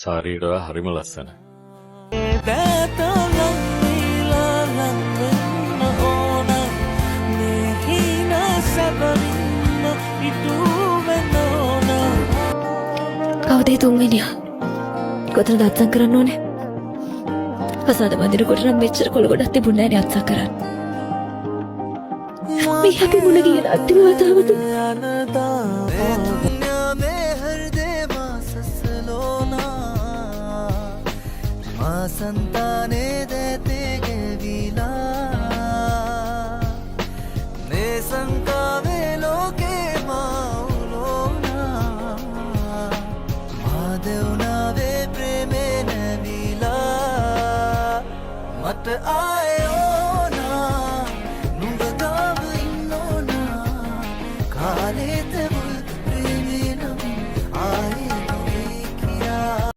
සාරීට හරිම ලස්සන. කවුදේ තුන්වෙනියා කොතනද අත්සන් කරන්න ඕනේ? පසාද මන්දිරකොට නම් මෙච්චර කොළ ගොඩක් තිබුණේ නැහැ නේ අත්සන් කරන්න. මේ අපි මුණ ගියන අන්තිම වතාවට संताने देते के विला ने संकावे लोके माउलोना मादेवना वे प्रेमे न विला मत आयो